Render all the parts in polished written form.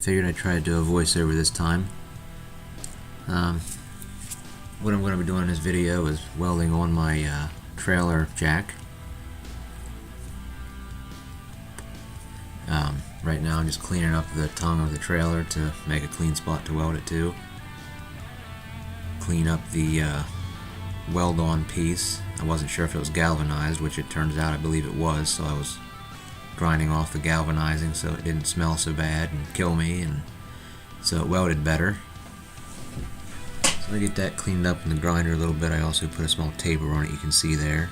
Figured I'd try to do a voiceover this time. What I'm going to be doing in this video is welding on my trailer jack. Right now I'm just cleaning up the tongue of the trailer to make a clean spot to weld it to. Clean up the weld on piece. I wasn't sure if it was galvanized, which it turns out I believe it was, so I was grinding off the galvanizing so it didn't smell so bad and kill me, and so it welded better. So I get that cleaned up in the grinder a little bit. I also put a small taper on it, you can see there.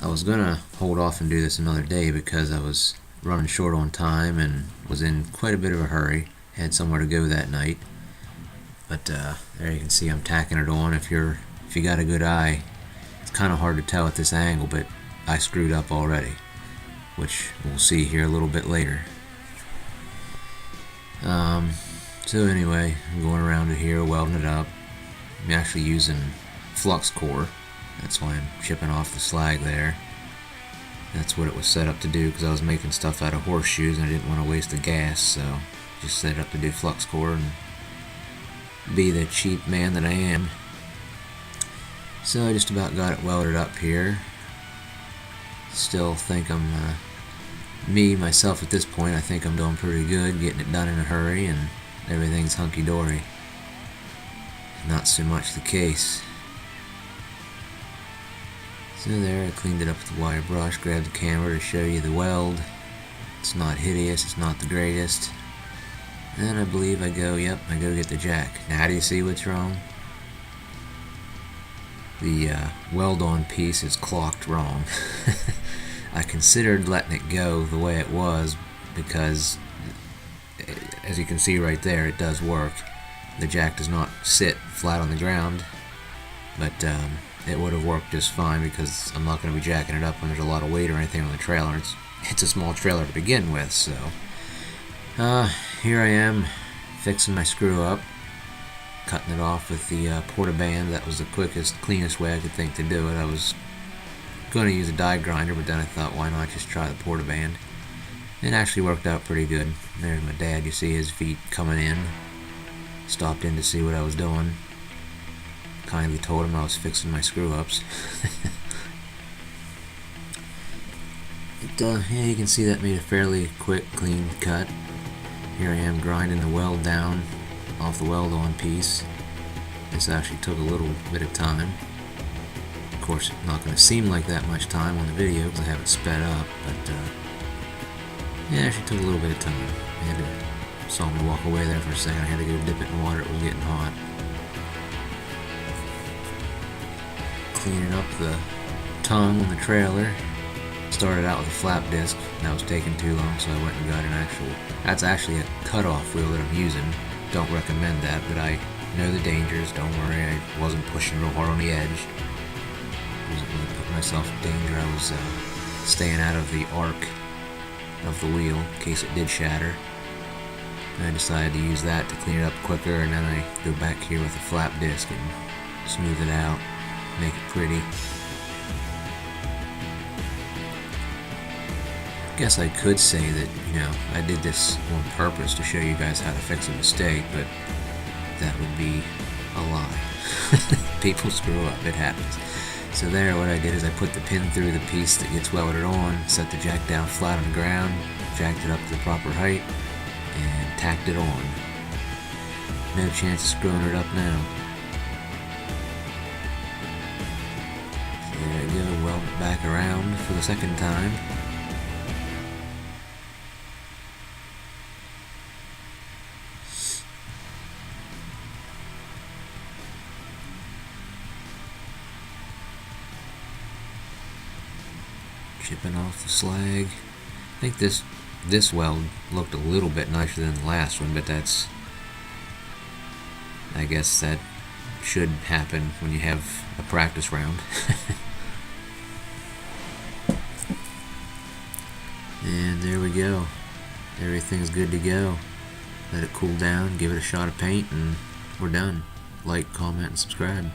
I was gonna hold off and do this another day because I was running short on time and was in quite a bit of a hurry. Had somewhere to go that night. But there you can see I'm tacking it on. If you got a good eye, it's kind of hard to tell at this angle, but I screwed up already, which we'll see here a little bit later. So anyway, I'm going around it here, welding it up. I'm actually using flux core. That's why I'm chipping off the slag there. That's what it was set up to do, because I was making stuff out of horseshoes and I didn't want to waste the gas, so just set it up to do flux core and be the cheap man that I am. So I just about got it welded up here. Still think I'm myself at this point, I think I'm doing pretty good, getting it done in a hurry, and everything's hunky-dory. Not so much the case. So there, I cleaned it up with the wire brush, grabbed the camera to show you the weld. It's not hideous, it's not the greatest. And I believe I go get the jack. Now do you see what's wrong? The weld on piece is clocked wrong. I considered letting it go the way it was because, as you can see right there, it does work. The jack does not sit flat on the ground, but it would have worked just fine because I'm not going to be jacking it up when there's a lot of weight or anything on the trailer. It's a small trailer to begin with, so here I am fixing my screw up, cutting it off with the porta-band. That was the quickest, cleanest way I could think to do it. I was going to use a die grinder, but then I thought, why not just try the porta-band? It actually worked out pretty good. There's my dad, you see his feet coming in. Stopped in to see what I was doing. Kindly told him I was fixing my screw-ups. Yeah, you can see that made a fairly quick, clean cut. Here I am grinding the weld down off the weld-on piece. This actually took a little bit of time. Of course, it's not going to seem like that much time on the video because I have it sped up, but yeah, it actually took a little bit of time. I had to saw me walk away there for a second. I had to go dip it in water. It was getting hot. Cleaning up the tongue on the trailer. Started out with a flap disc. That was taking too long, so I went and got an actual. That's actually a cutoff wheel that I'm using. Don't recommend that, but I know the dangers. Don't worry, I wasn't pushing real hard on the edge. I wasn't really putting myself in danger. I was staying out of the arc of the wheel in case it did shatter. And I decided to use that to clean it up quicker, and then I go back here with a flap disc and smooth it out, make it pretty. I guess I could say that, I did this on purpose to show you guys how to fix a mistake, but that would be a lie. People screw up, it happens. So there, what I did is I put the pin through the piece that gets welded on, set the jack down flat on the ground, jacked it up to the proper height, and tacked it on. No chance of screwing it up now. So there I go, weld it back around for the second time. Chipping off the slag. I think this weld looked a little bit nicer than the last one, but I guess that should happen when you have a practice round. And there we go. Everything's good to go. Let it cool down, give it a shot of paint, and we're done. Like, comment, and subscribe.